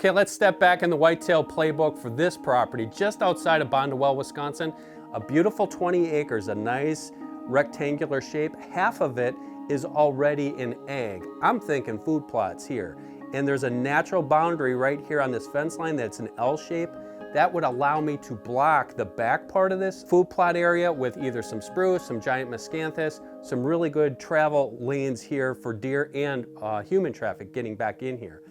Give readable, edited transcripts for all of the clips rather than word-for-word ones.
Okay, let's step back in the whitetail playbook for this property just outside of Bondwell, Wisconsin. A beautiful 20 acres, a nice rectangular shape. Half of it is already in ag. I'm thinking food plots here. And there's a natural boundary right here on this fence line that's an L shape. That would allow me to block the back part of this food plot area with either some spruce, some giant miscanthus, some really good travel lanes here for deer and human traffic getting back in here.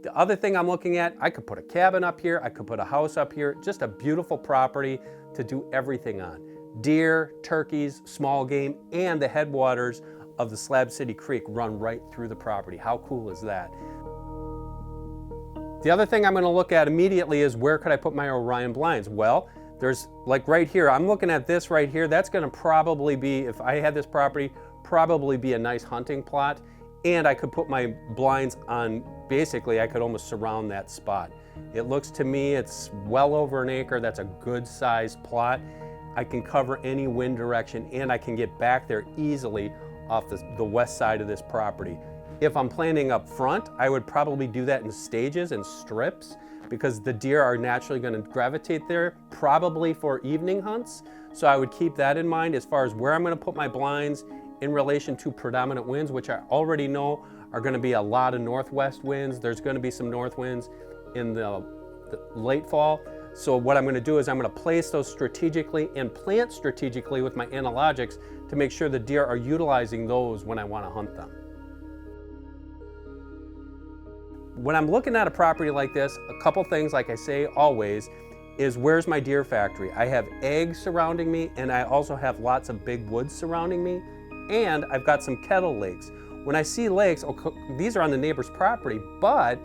The other thing I'm looking at, I could put a cabin up here, I could put a house up here, just a beautiful property to do everything on. Deer, turkeys, small game, and the headwaters of the Slab City Creek run right through the property. How cool is that? The other thing I'm going to look at immediately is where could I put my Orion blinds? Well, there's like right here, I'm looking at this right here. That's going to probably be, if I had this property, probably be a nice hunting plot. And I could put my blinds on, basically I could almost surround that spot. It looks to me, it's well over an acre. That's a good sized plot. I can cover any wind direction and I can get back there easily off the west side of this property. If I'm planning up front, I would probably do that in stages and strips because the deer are naturally going to gravitate there, probably for evening hunts. So I would keep that in mind as far as where I'm going to put my blinds in relation to predominant winds, which I already know are going to be a lot of northwest winds. There's going to be some north winds in the late fall. So what I'm going to do is I'm going to place those strategically and plant strategically with my analogics to make sure the deer are utilizing those when I want to hunt them. When I'm looking at a property like this, a couple things, like I say always, is where's my deer factory? I have eggs surrounding me and I also have lots of big woods surrounding me. And I've got some kettle lakes. When I see lakes, these are on the neighbor's property, but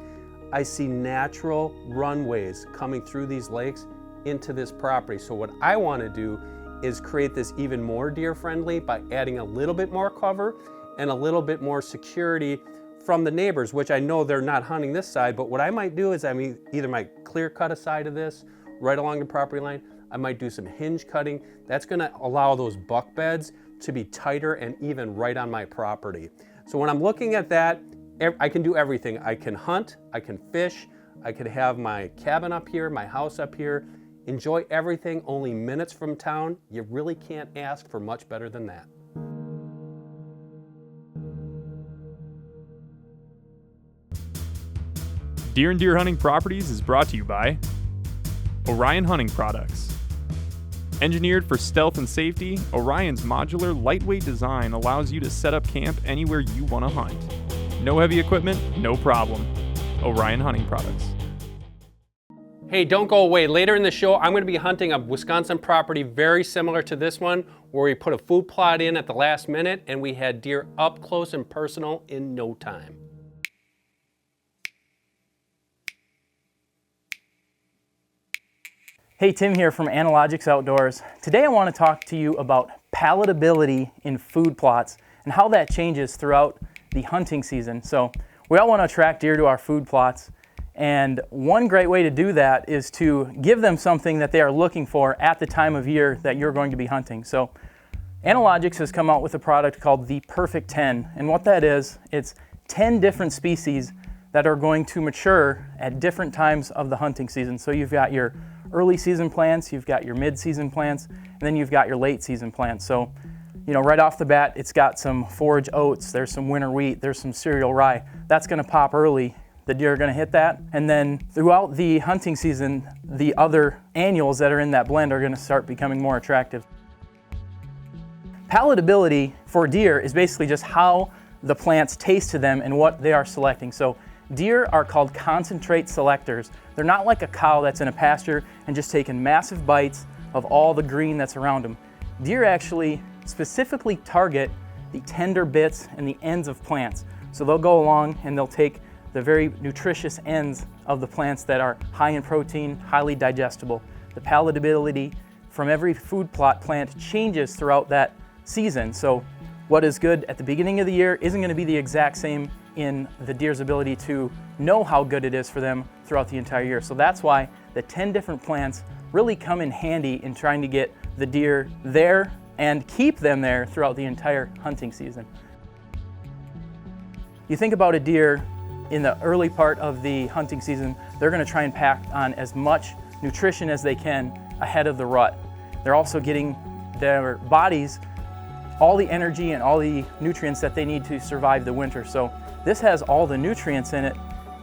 I see natural runways coming through these lakes into this property. So what I want to do is create this even more deer friendly by adding a little bit more cover and a little bit more security from the neighbors, which I know they're not hunting this side, but what I might do is I either might clear cut a side of this right along the property line. I might do some hinge cutting. That's going to allow those buck beds to be tighter and even right on my property. So when I'm looking at that, I can do everything. I can hunt, I can fish, I could have my cabin up here, my house up here, enjoy everything only minutes from town. You really can't ask for much better than that. Deer and Deer Hunting Properties is brought to you by Orion Hunting Products. Engineered for stealth and safety, Orion's modular, lightweight design allows you to set up camp anywhere you want to hunt. No heavy equipment, no problem. Orion Hunting Products. Hey, don't go away. Later in the show, I'm going to be hunting a Wisconsin property very similar to this one, where we put a food plot in at the last minute and we had deer up close and personal in no time. Hey, Tim here from Analogics Outdoors. Today I want to talk to you about palatability in food plots and how that changes throughout the hunting season. So we all want to attract deer to our food plots, and one great way to do that is to give them something that they are looking for at the time of year that you're going to be hunting. So Analogics has come out with a product called the Perfect 10, and what that is, it's 10 different species that are going to mature at different times of the hunting season. So you've got your early season plants, you've got your mid-season plants, and then you've got your late season plants. So, you know, right off the bat, it's got some forage oats, there's some winter wheat, there's some cereal rye. That's gonna pop early. The deer are gonna hit that. And then throughout the hunting season, the other annuals that are in that blend are gonna start becoming more attractive. Palatability for deer is basically just how the plants taste to them and what they are selecting. So deer are called concentrate selectors. They're not like a cow that's in a pasture and just taking massive bites of all the green that's around them. Deer actually specifically target the tender bits and the ends of plants. So they'll go along and they'll take the very nutritious ends of the plants that are high in protein, highly digestible. The palatability from every food plot plant changes throughout that season. So what is good at the beginning of the year isn't going to be the exact same in the deer's ability to know how good it is for them throughout the entire year. So that's why the 10 different plants really come in handy in trying to get the deer there and keep them there throughout the entire hunting season. You think about a deer in the early part of the hunting season, they're going to try and pack on as much nutrition as they can ahead of the rut. They're also getting their bodies all the energy and all the nutrients that they need to survive the winter. So this has all the nutrients in it,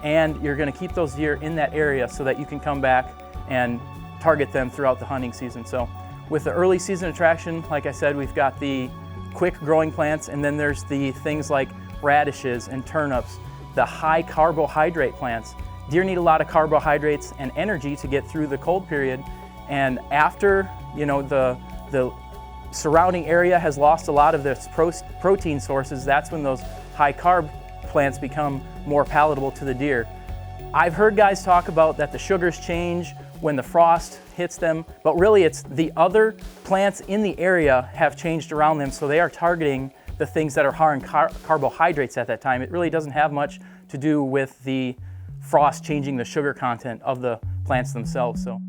and you're going to keep those deer in that area so that you can come back and target them throughout the hunting season. So with the early season attraction, like I said, we've got the quick growing plants, and then there's the things like radishes and turnips, the high carbohydrate plants. Deer need a lot of carbohydrates and energy to get through the cold period, and after the surrounding area has lost a lot of its protein sources, that's when those high carb plants become more palatable to the deer. I've heard guys talk about that the sugars change when the frost hits them, but really it's the other plants in the area have changed around them, so they are targeting the things that are high in carbohydrates at that time. It really doesn't have much to do with the frost changing the sugar content of the plants themselves. So.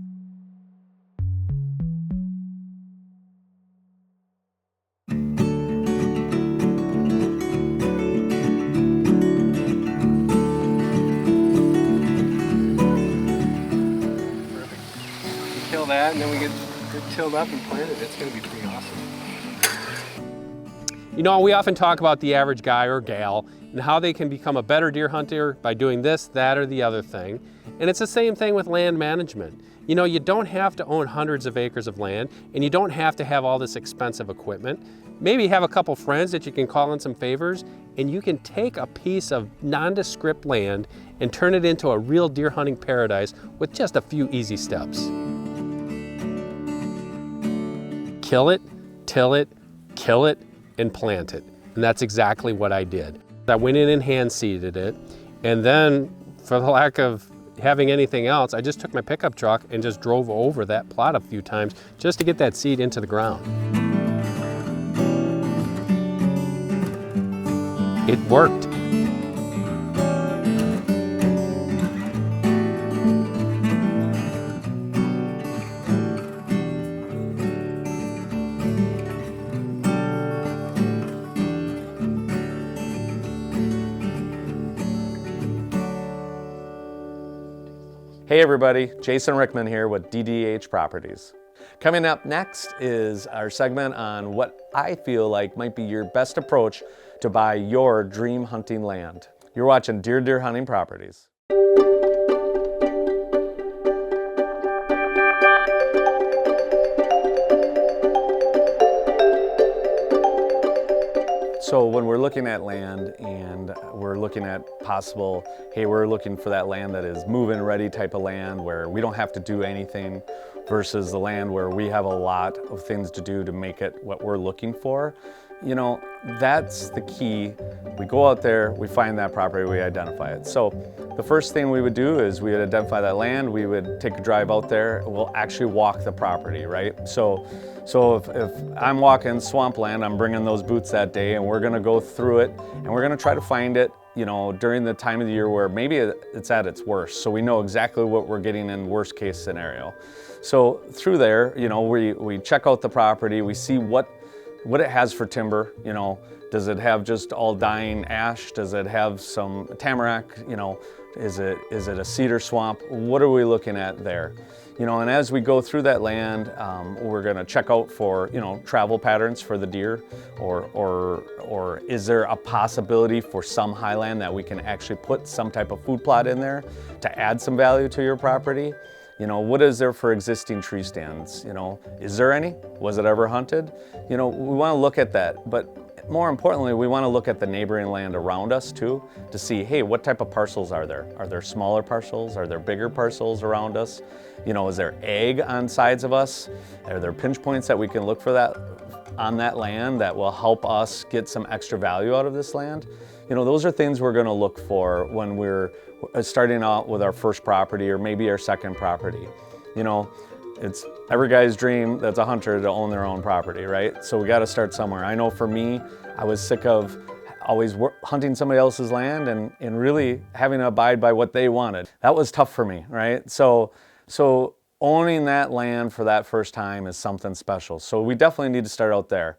Kill that, and then we get tilled up and planted. It's going to be pretty awesome. You know, we often talk about the average guy or gal and how they can become a better deer hunter by doing this, that, or the other thing. And it's the same thing with land management. You know, you don't have to own hundreds of acres of land, and you don't have to have all this expensive equipment. Maybe have a couple friends that you can call in some favors, and you can take a piece of nondescript land and turn it into a real deer hunting paradise with just a few easy steps. Kill it, till it, kill it, and plant it. And that's exactly what I did. I went in and hand seeded it, and then for the lack of having anything else, I just took my pickup truck and just drove over that plot a few times just to get that seed into the ground. It worked. Hey everybody, Jason Rickman here with DDH Properties. Coming up next is our segment on what I feel like might be your best approach to buy your dream hunting land. You're watching Deer Hunting Properties. So when we're looking at land and we're looking at possible, hey, we're looking for that land that is move-in ready type of land where we don't have to do anything versus the land where we have a lot of things to do to make it what we're looking for. You know, that's the key. We go out there, we find that property, we identify it. So the first thing we would do is we would identify that land, we would take a drive out there, and we'll actually walk the property, right? So if I'm walking swampland, I'm bringing those boots that day, and we're gonna go through it, and we're gonna try to find it, you know, during the time of the year where maybe it's at its worst. So we know exactly what we're getting in worst case scenario. So through there, you know, we check out the property, we see what it has for timber. You know, does it have just all dying ash? Does it have some tamarack? You know, is it a cedar swamp? What are we looking at there? You know, and as we go through that land, we're gonna check out for, you know, travel patterns for the deer, or is there a possibility for some highland that we can actually put some type of food plot in there to add some value to your property? You know, what is there for existing tree stands? You know, is there any? Was it ever hunted? You know, we want to look at that, but more importantly, we want to look at the neighboring land around us too, to see, hey, what type of parcels are there? Are there smaller parcels? Are there bigger parcels around us? You know, is there ag on sides of us? Are there pinch points that we can look for that on that land that will help us get some extra value out of this land? You know, those are things we're going to look for when we're starting out with our first property or maybe our second property. You know, it's every guy's dream that's a hunter to own their own property, right? So we got to start somewhere. I know for me, I was sick of always hunting somebody else's land and really having to abide by what they wanted. That was tough for me, right? So owning that land for that first time is something special. So we definitely need to start out there.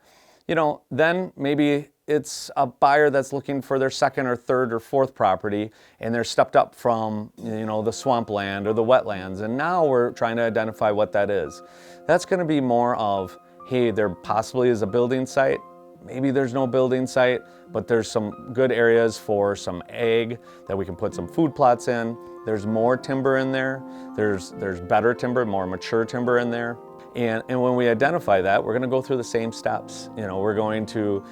You know, then maybe it's a buyer that's looking for their second or third or fourth property, and they're stepped up from, you know, the swampland or the wetlands, and now we're trying to identify what that is. That's going to be more of, hey, there possibly is a building site. Maybe there's no building site, but there's some good areas for some ag that we can put some food plots in. There's more timber in there. There's better timber, more mature timber in there. And when we identify that, we're going to go through the same steps. You know, we're going to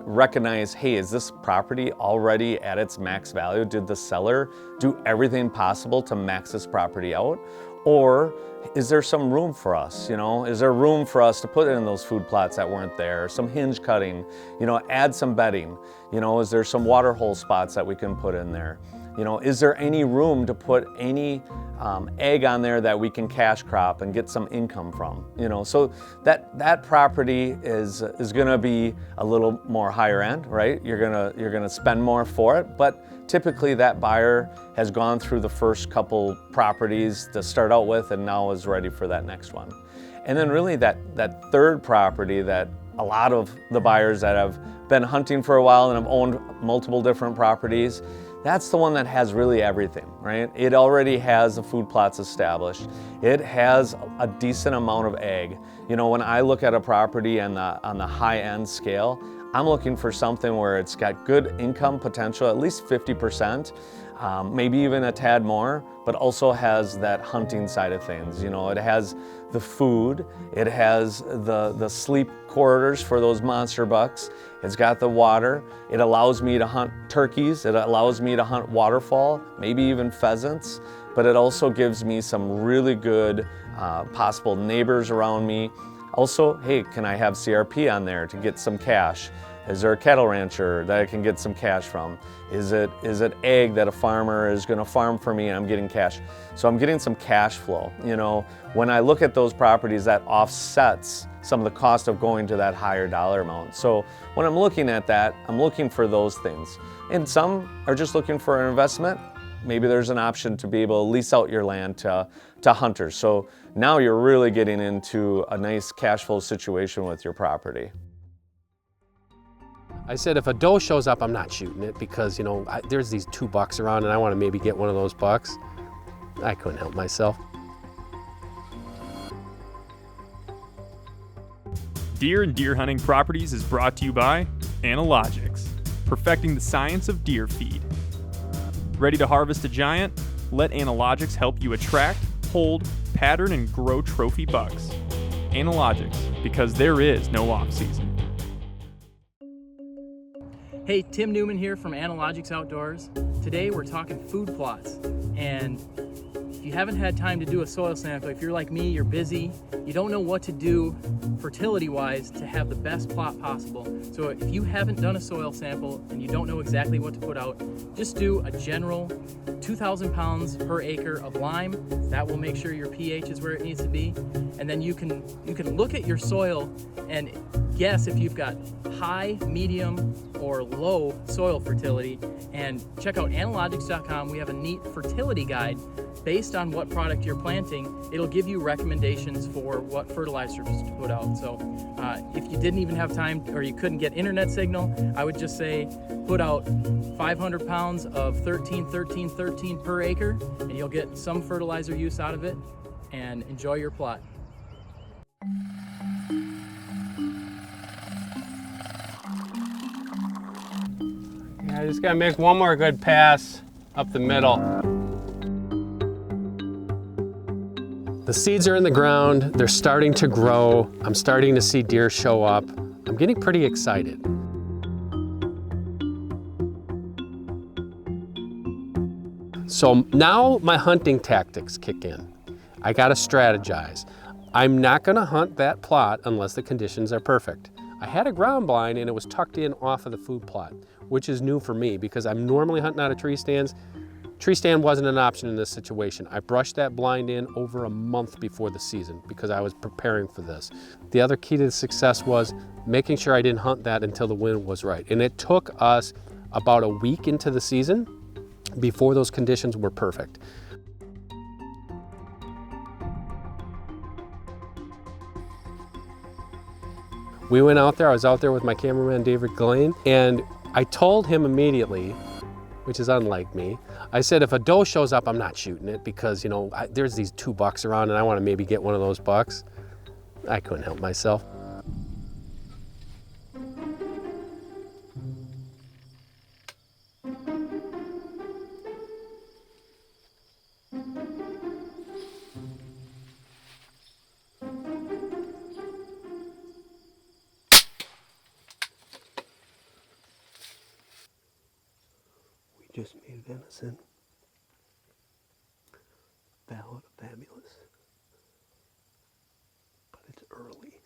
recognize, hey, is this property already at its max value? Did the seller do everything possible to max this property out? Or is there some room for us? You know, is there room for us to put in those food plots that weren't there? Some hinge cutting, you know, add some bedding. You know, is there some water hole spots that we can put in there? You know, is there any room to put any egg on there that we can cash crop and get some income from? You know, so that property is going to be a little more higher end, right? You're gonna spend more for it, but typically that buyer has gone through the first couple properties to start out with and now is ready for that next one. And then really that third property that a lot of the buyers that have been hunting for a while and have owned multiple different properties, that's the one that has really everything, right? It already has the food plots established. It has a decent amount of ag. You know, when I look at a property on the high-end scale, I'm looking for something where it's got good income potential, at least 50%, maybe even a tad more, but also has that hunting side of things. You know, it has the food, it has the sleep quarters for those monster bucks, it's got the water, it allows me to hunt turkeys, it allows me to hunt waterfowl, maybe even pheasants, but it also gives me some really good possible neighbors around me. Also, hey, can I have CRP on there to get some cash? Is there a cattle rancher that I can get some cash from? Is it egg that a farmer is going to farm for me and I'm getting cash? So I'm getting some cash flow. You know, when I look at those properties, that offsets some of the cost of going to that higher dollar amount. So when I'm looking at that, I'm looking for those things. And some are just looking for an investment. Maybe there's an option to be able to lease out your land to hunters. So now you're really getting into a nice cash flow situation with your property. I said if a doe shows up, I'm not shooting it because, you know, there's these 2 bucks around and I want to maybe get one of those bucks. I couldn't help myself. Deer and Deer Hunting Properties is brought to you by Analogics, perfecting the science of deer feed. Ready to harvest a giant? Let Analogics help you attract, hold, pattern, and grow trophy bucks. Analogics, because there is no off-season. Hey, Tim Newman here from Analogics Outdoors. Today we're talking food plots, and if you haven't had time to do a soil sample, if you're like me, you're busy, you don't know what to do fertility-wise to have the best plot possible. So if you haven't done a soil sample and you don't know exactly what to put out, just do a general 2,000 pounds per acre of lime. That will make sure your pH is where it needs to be. And then you can look at your soil and guess if you've got high, medium, or low soil fertility, and check out analogics.com. We have a neat fertility guide based on what product you're planting. It'll give you recommendations for what fertilizers to put out. So if you didn't even have time or you couldn't get internet signal, I would just say put out 500 pounds of 13-13-13 per acre, and you'll get some fertilizer use out of it, and enjoy your plot. I just gotta make one more good pass up the middle. The seeds are in the ground, they're starting to grow. I'm starting to see deer show up. I'm getting pretty excited. So now my hunting tactics kick in. I gotta strategize. I'm not gonna hunt that plot unless the conditions are perfect. I had a ground blind and it was tucked in off of the food plot, which is new for me because I'm normally hunting out of tree stands. Tree stand wasn't an option in this situation. I brushed that blind in over a month before the season because I was preparing for this. The other key to the success was making sure I didn't hunt that until the wind was right. And it took us about a week into the season before those conditions were perfect. We went out there, I was out there with my cameraman David Glenn, and I told him immediately, which is unlike me, I said if a doe shows up, I'm not shooting it because, you know, there's these 2 bucks around and I want to maybe get one of those bucks. I couldn't help myself. Just made venison. Fabulous. But it's early.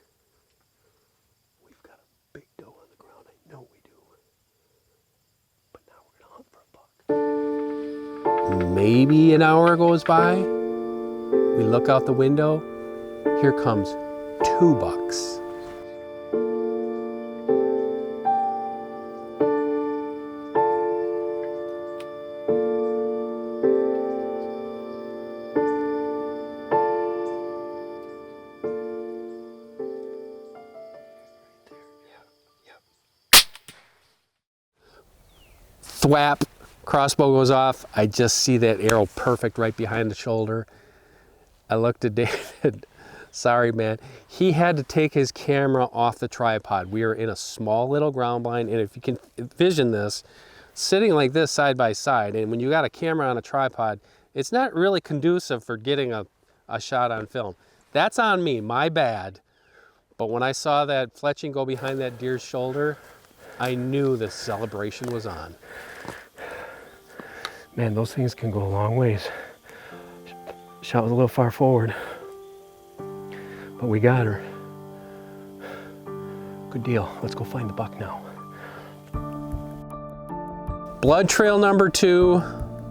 We've got a big doe on the ground. I know we do. But now we're gonna hunt for a buck. Maybe an hour goes by. We look out the window. Here comes 2 bucks. Thwap, crossbow goes off. I just see that arrow perfect right behind the shoulder. I looked at David. Sorry, man. He had to take his camera off the tripod. We are in a small little ground blind, and if you can envision this, sitting like this side by side, and when you got a camera on a tripod, it's not really conducive for getting a shot on film. That's on me, my bad. But when I saw that fletching go behind that deer's shoulder, I knew the celebration was on. Man, those things can go a long ways. Shot was a little far forward, but we got her. Good deal. Let's go find the buck now. Blood trail number 2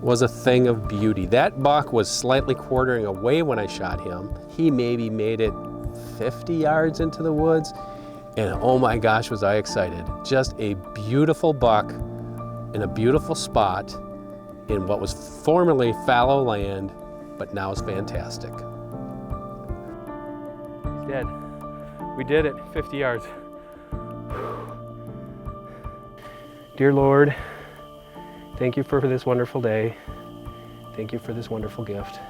was a thing of beauty. That buck was slightly quartering away when I shot him. He maybe made it 50 yards into the woods, and oh my gosh, was I excited. Just a beautiful buck in a beautiful spot in what was formerly fallow land, but now is fantastic. He's dead. We did it, 50 yards. Dear Lord, thank you for this wonderful day. Thank you for this wonderful gift.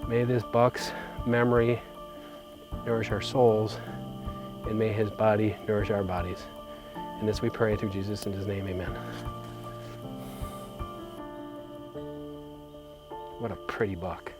May this buck's memory nourish our souls, and may his body nourish our bodies. And this we pray through Jesus in his name, amen. What a pretty buck.